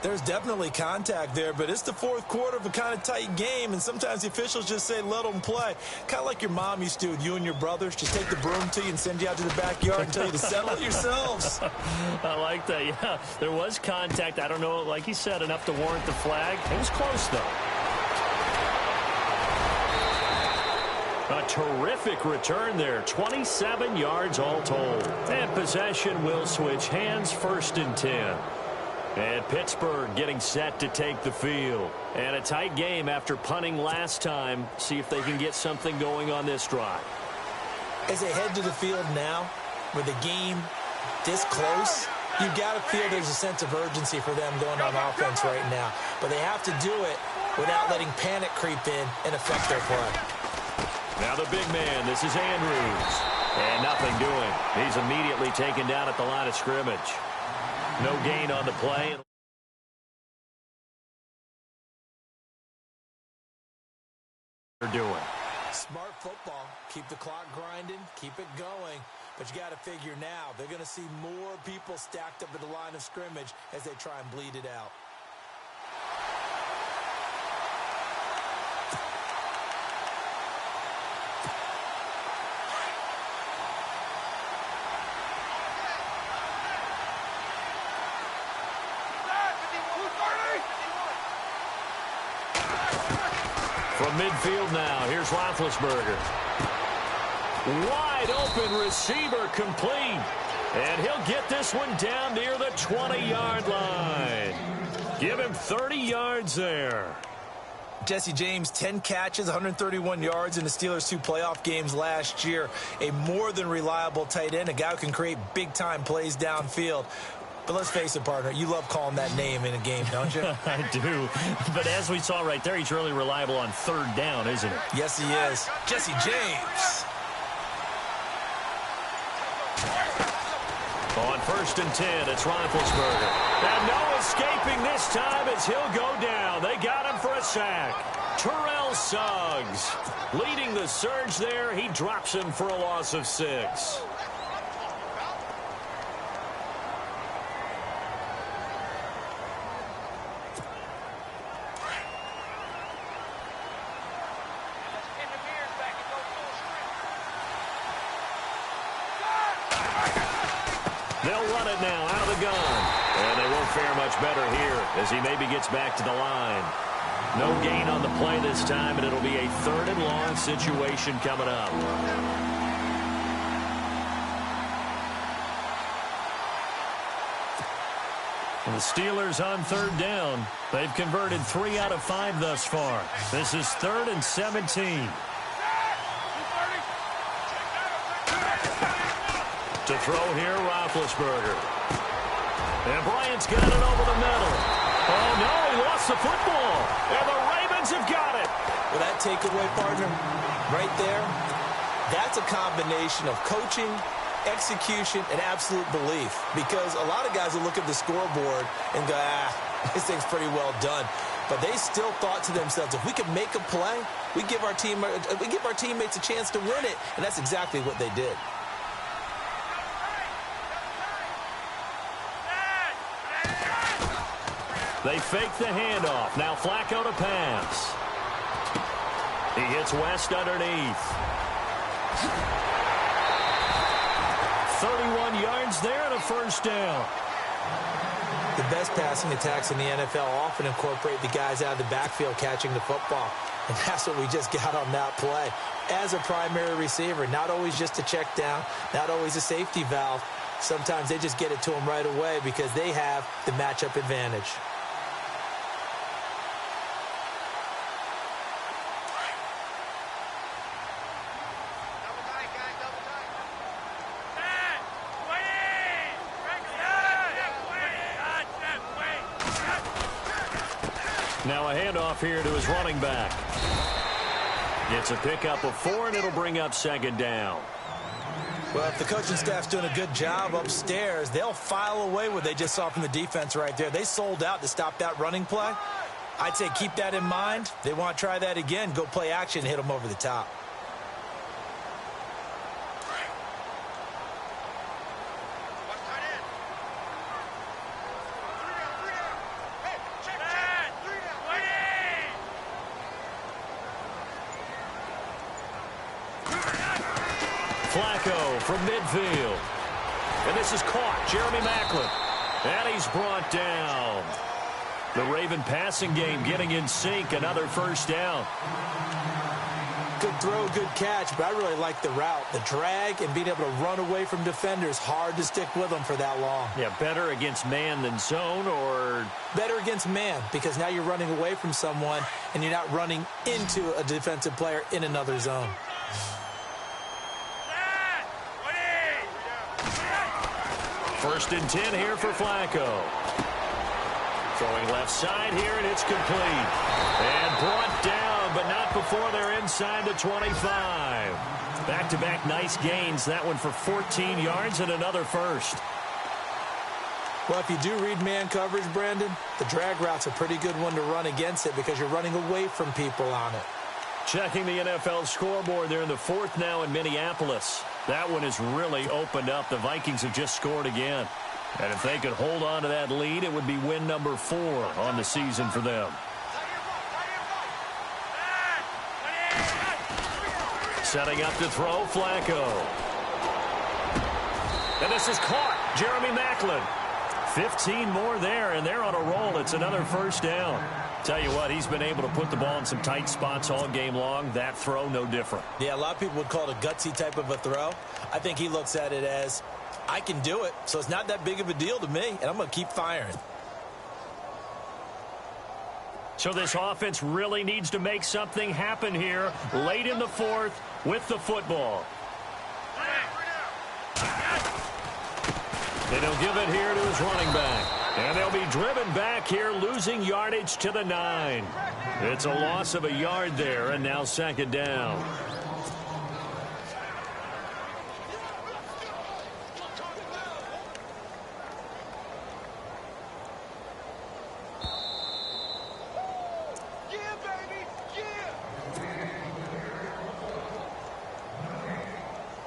There's definitely contact there, but it's the 4th quarter of a kind of tight game, and sometimes the officials just say let them play. Kind of like your mom used to with you and your brothers. Just take the broom to you and send you out to the backyard and tell you to settle it yourselves. I like that, yeah. There was contact. I don't know, like he said, enough to warrant the flag. It was close, though. A terrific return there. 27 yards all told. And possession will switch hands, 1st and 10. And Pittsburgh getting set to take the field. And a tight game after punting last time. See if they can get something going on this drive. As they head to the field now, with the game this close, you've got to feel there's a sense of urgency for them going on offense right now. But they have to do it without letting panic creep in and affect their play. Now the big man, this is Andrews. And nothing doing. He's immediately taken down at the line of scrimmage. No gain on the play. They're doing. Smart football. Keep the clock grinding. Keep it going. But you got to figure now, they're going to see more people stacked up at the line of scrimmage as they try and bleed it out. From midfield now, here's Roethlisberger. Wide open receiver complete. And he'll get this one down near the 20-yard line. Give him 30 yards there. Jesse James, 10 catches, 131 yards in the Steelers' 2 playoff games last year. A more than reliable tight end, a guy who can create big-time plays downfield. But let's face it, partner, you love calling that name in a game, don't you? I do. But as we saw right there, he's really reliable on 3rd down, isn't he? Yes, he is. Jesse James. On 1st and 10, it's Roethlisberger. And no escaping this time as he'll go down. They got him for a sack. Terrell Suggs leading the surge there. He drops him for a loss of 6. They'll run it now out of the gun. And they won't fare much better here as he maybe gets back to the line. No gain on the play this time, and it'll be a 3rd and long situation coming up. And the Steelers on 3rd down. They've converted 3 out of 5 thus far. This is 3rd and 17. To throw here, Roethlisberger. And Bryant's got it over the middle. Oh, no, he lost the football. And the Ravens have got it. Well, that takeaway, partner, right there, that's a combination of coaching, execution, and absolute belief. Because a lot of guys will look at the scoreboard and go, this thing's pretty well done. But they still thought to themselves, if we could make a play, we give our teammates a chance to win it. And that's exactly what they did. They fake the handoff. Now Flacco to pass. He hits West underneath. 31 yards there and a 1st down. The best passing attacks in the NFL often incorporate the guys out of the backfield catching the football. And that's what we just got on that play. As a primary receiver, not always just a check down, not always a safety valve. Sometimes they just get it to them right away because they have the matchup advantage. Now a handoff here to his running back. It's a pickup of 4, and it'll bring up 2nd down. Well, if the coaching staff's doing a good job upstairs, they'll file away what they just saw from the defense right there. They sold out to stop that running play. I'd say keep that in mind. They want to try that again. Go play action, hit them over the top. Flacco from midfield. And this is caught. Jeremy Maclin. And he's brought down. The Raven passing game getting in sync. Another first down. Good throw, good catch, but I really like the route. The drag and being able to run away from defenders. Hard to stick with them for that long. Yeah, better against man than zone, or? Better against man, because now you're running away from someone and you're not running into a defensive player in another zone. First and 10 here for Flacco. Throwing left side here, and it's complete. And brought down, but not before they're inside the 25. Back-to-back nice gains. That one for 14 yards and another first. Well, if you do read man coverage, Brandon, the drag route's a pretty good one to run against it because you're running away from people on it. Checking the NFL scoreboard there in the fourth now in Minneapolis. That one has really opened up. The Vikings have just scored again. And if they could hold on to that lead, it would be win number 4 on the season for them. Setting up to throw, Flacco. And this is caught. Jeremy Maclin. 15 more there, and they're on a roll. It's another first down. Tell you what, he's been able to put the ball in some tight spots all game long. That throw, no different. Yeah, a lot of people would call it a gutsy type of a throw. I think he looks at it as, I can do it, so it's not that big of a deal to me, and I'm going to keep firing. So this offense really needs to make something happen here late in the fourth with the football. And he'll give it here to his running back. And they'll be driven back here, losing yardage to the 9. It's a loss of a yard there, and now second down.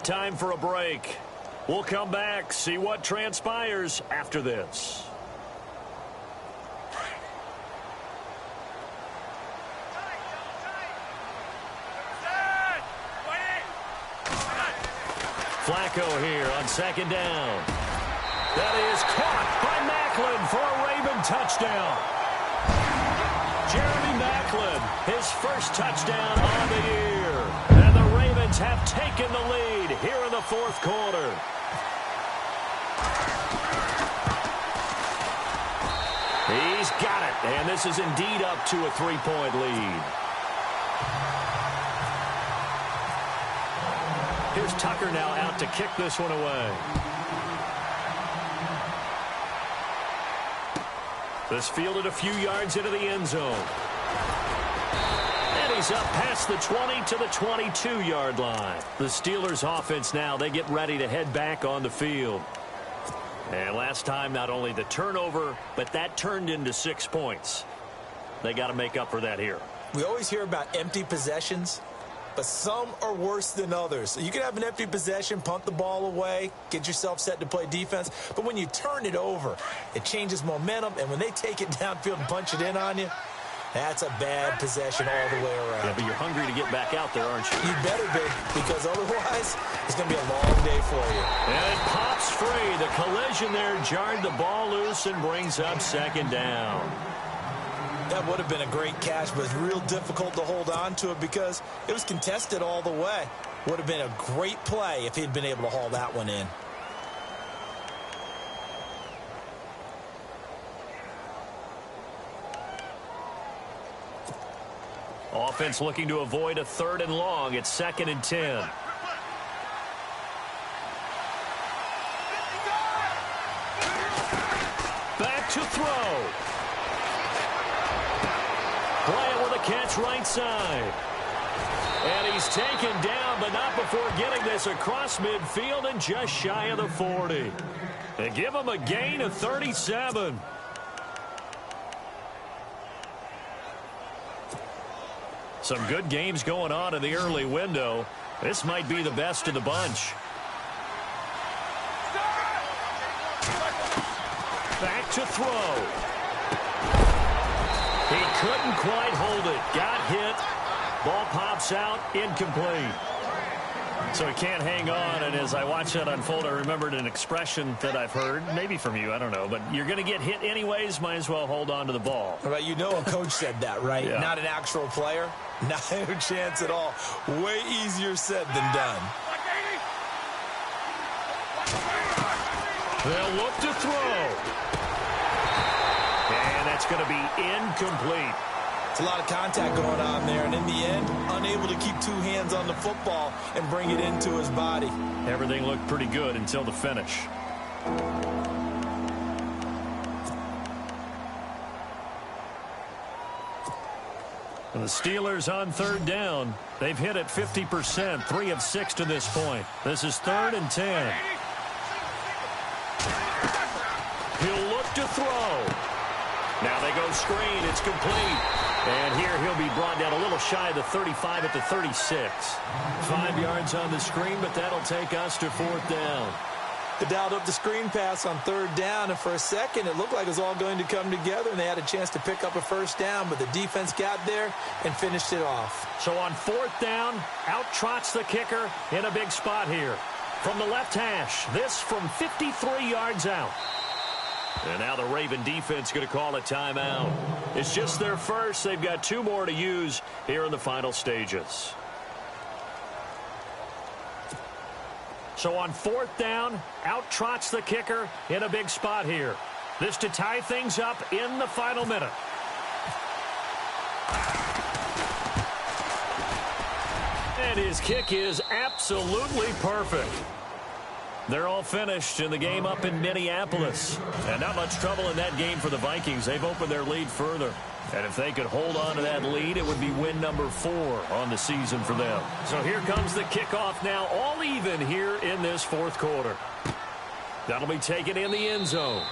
Time for a break. We'll come back, see what transpires after this. Flacco here on second down. That is caught by Maclin for a Raven touchdown. Jeremy Maclin, his first touchdown on the year. And the Ravens have taken the lead here in the fourth quarter. He's got it, and this is indeed up to a 3-point lead. Here's Tucker now out to kick this one away. This fielded a few yards into the end zone. And he's up past the 20 to the 22-yard line. The Steelers offense now, they get ready to head back on the field. And last time, not only the turnover, but that turned into 6 points. They got to make up for that here. We always hear about empty possessions, but some are worse than others. So you can have an empty possession, punt the ball away, get yourself set to play defense. But when you turn it over, it changes momentum. And when they take it downfield and punch it in on you, that's a bad possession all the way around. Yeah, but you're hungry to get back out there, aren't you? You better be, because otherwise it's going to be a long day for you. And it pops free. The collision there jarred the ball loose and brings up second down. That would have been a great catch, but it's real difficult to hold on to it because it was contested all the way. Would have been a great play if he'd been able to haul that one in. Offense looking to avoid a 3rd and long. It's 2nd and 10. Back to throw. Bryant with a catch right side. And he He's taken down, but not before getting this across midfield and just shy of the 40. They give him a gain of 37. Some good games going on in the early window. This might be the best of the bunch. Back to throw. He couldn't quite hold it. Got hit. Ball pops out. Incomplete. So he can't hang on, and as I watch that unfold, I remembered an expression that I've heard, maybe from you, I don't know, but you're going to get hit anyways, might as well hold on to the ball. Right, you know a coach said that, right? Yeah. Not an actual player. Not a chance at all. Way easier said than done. They'll look to throw. And that's going to be incomplete. It's a lot of contact going on there, and in the end, unable to keep two hands on the football and bring it into his body. Everything looked pretty good until the finish. And the Steelers on third down. They've hit it 50%, 3 of 6 to this point. This is 3rd and 10. He'll look to throw. Now they go screen. It's complete. And here he'll be brought down a little shy of the 35 at the 36. 5 yards on the screen, but that'll take us to 4th down. They dialed up the screen pass on 3rd down, and for a second it looked like it was all going to come together, and they had a chance to pick up a 1st down, but the defense got there and finished it off. So on 4th down, out trots the kicker in a big spot here. From the left hash, this from 53 yards out. And now the Raven defense going to call a timeout. It's just their first. They've got 2 more to use here in the final stages. So on 4th down, out trots the kicker in a big spot here. This to tie things up in the final minute. And his kick is absolutely perfect. They're all finished in the game up in Minneapolis. And not much trouble in that game for the Vikings. They've opened their lead further. And if they could hold on to that lead, it would be win number 4 on the season for them. So here comes the kickoff now, all even here in this 4th quarter. That'll be taken in the end zone.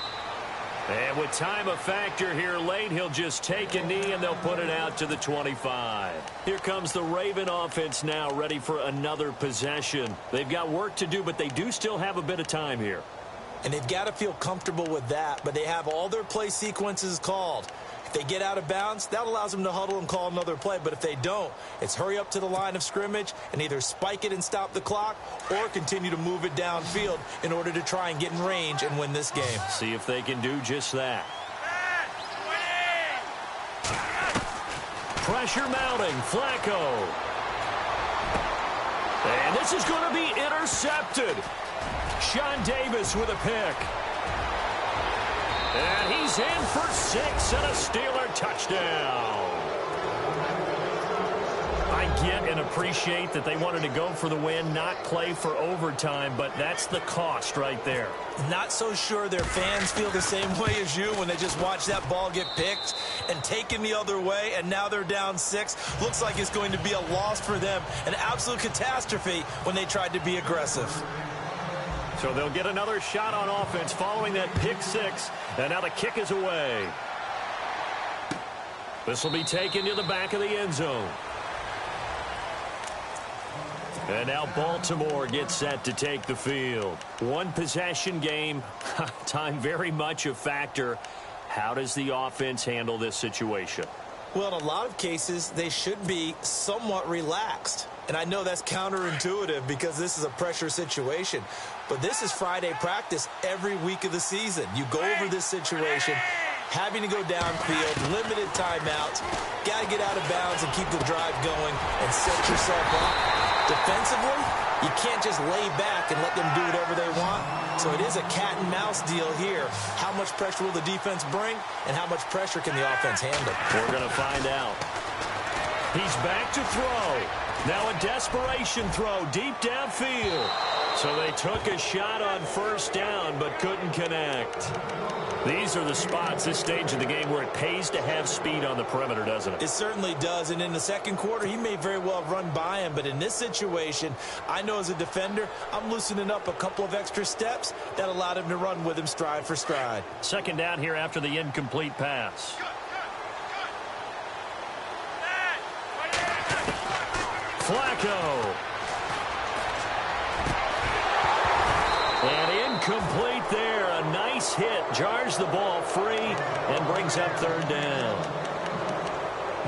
And with time a factor here late, he'll just take a knee and they'll put it out to the 25. Here comes the Raven offense now, ready for another possession. They've got work to do, but they do still have a bit of time here. And they've got to feel comfortable with that, but they have all their play sequences called. If they get out of bounds, that allows them to huddle and call another play. But if they don't, it's hurry up to the line of scrimmage and either spike it and stop the clock or continue to move it downfield in order to try and get in range and win this game. See if they can do just that. Pressure mounting. Flacco. And this is going to be intercepted. Sean Davis with a pick. And he's in for 6 and a Steeler touchdown. I get and appreciate that they wanted to go for the win, not play for overtime, but that's the cost right there. Not so sure their fans feel the same way as you when they just watch that ball get picked and taken the other way, and now they're down 6. Looks like it's going to be a loss for them, an absolute catastrophe when they tried to be aggressive. So they'll get another shot on offense following that pick 6, and now the kick is away. This will be taken to the back of the end zone. And now Baltimore gets set to take the field. One possession game, time very much a factor. How does the offense handle this situation? Well, in a lot of cases, they should be somewhat relaxed. And I know that's counterintuitive because this is a pressure situation. But this is Friday practice every week of the season. You go over this situation, having to go downfield, limited timeouts, got to get out of bounds and keep the drive going and set yourself up. Defensively, you can't just lay back and let them do whatever they want. So it is a cat and mouse deal here. How much pressure will the defense bring, and how much pressure can the offense handle? We're going to find out. He's back to throw. Now a desperation throw deep downfield. So they took a shot on first down but couldn't connect. These are the spots, this stage of the game, where it pays to have speed on the perimeter, doesn't it? It certainly does, and in the second quarter, he may very well run by him, but in this situation, I know as a defender, I'm loosening up a couple of extra steps that allowed him to run with him stride for stride. Second down here after the incomplete pass. Flacco. And incomplete there. A nice hit. Jars the ball free and brings up third down.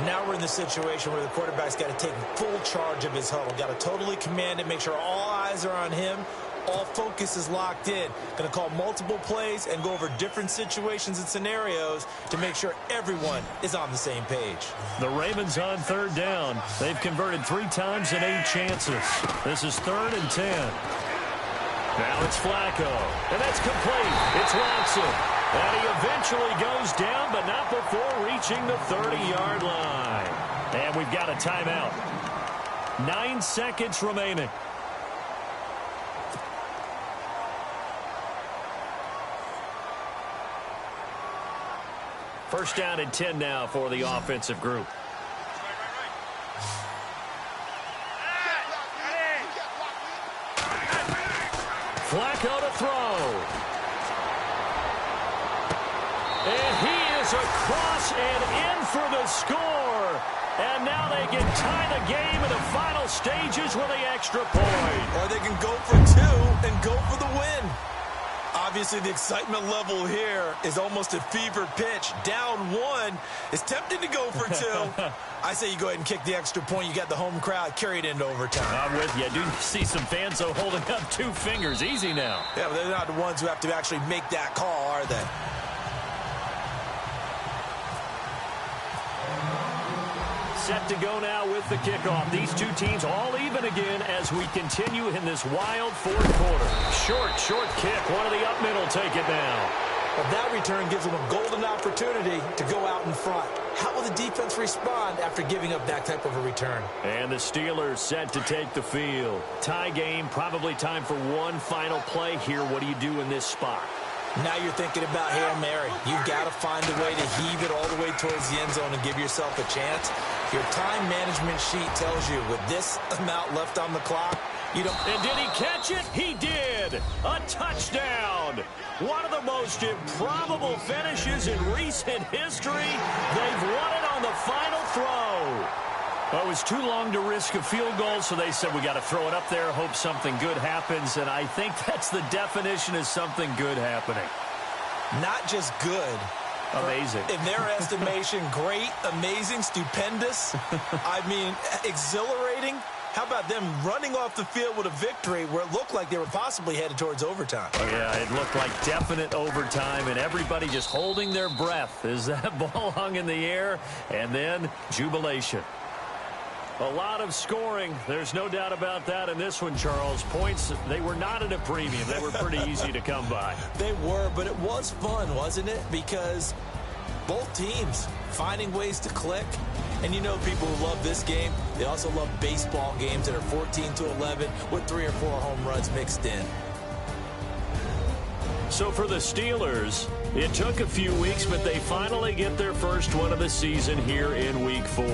Now we're in the situation where the quarterback's got to take full charge of his huddle. Got to totally command it, make sure all eyes are on him. All focus is locked in. Going to call multiple plays and go over different situations and scenarios to make sure everyone is on the same page. The Ravens on third down. They've converted 3 times in 8 chances. This is 3rd and 10. Now it's Flacco. And that's complete. It's Watson. And he eventually goes down, but not before reaching the 30-yard line. And we've got a timeout. 9 seconds remaining. First down and 10 now for the offensive group. Flacco to throw. And he is across and in for the score. And now they can tie the game in the final stages with the extra point. Or they can go for 2 and go for the win. Obviously, the excitement level here is almost a fever pitch. Down 1 is tempted to go for 2. I say you go ahead and kick the extra point. You got the home crowd carried into overtime. I'm with you. I do see some fans, though, holding up 2 fingers. Easy now. Yeah, but they're not the ones who have to actually make that call, are they? Set to go now with the kickoff. These 2 teams all even again as we continue in this wild fourth quarter. Short kick. One of the up middle take it now. Well, that return gives them a golden opportunity to go out in front. How will the defense respond after giving up that type of a return? And the Steelers set to take the field. Tie game, probably time for one final play here. What do you do in this spot? Now you're thinking about Hail Mary. You've got to find a way to heave it all the way towards the end zone and give yourself a chance. Your time management sheet tells you with this amount left on the clock, you don't... And did he catch it? He did! A touchdown! One of the most improbable finishes in recent history. They've won it on the final throw. Well, it was too long to risk a field goal, so they said we got to throw it up there, hope something good happens, and I think that's the definition of something good happening. Not just good. Amazing. In their estimation, great, amazing, stupendous. I mean, exhilarating. How about them running off the field with a victory where it looked like they were possibly headed towards overtime? Oh, yeah, it looked like definite overtime, and everybody just holding their breath as that ball hung in the air, and then jubilation. A lot of scoring. There's no doubt about that in this one, Charles. Points, they were not at a premium. They were pretty easy to come by. They were, but it was fun, wasn't it? Because both teams finding ways to click. And you know people who love this game, they also love baseball games that are 14-11 with 3 or 4 home runs mixed in. So for the Steelers, it took a few weeks, but they finally get their first one of the season here in Week 4.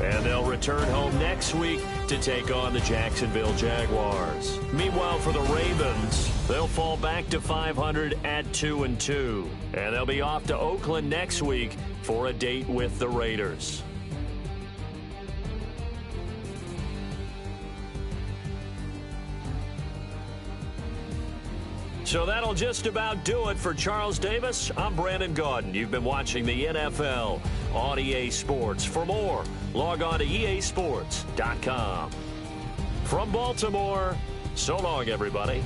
And they'll return home next week to take on the Jacksonville Jaguars. Meanwhile, for the Ravens, they'll fall back to 500 at 2-2. And they'll be off to Oakland next week for a date with the Raiders. So that'll just about do it for Charles Davis. I'm Brandon Gaudin. You've been watching the NFL on EA Sports. For more, log on to easports.com. From Baltimore, so long, everybody.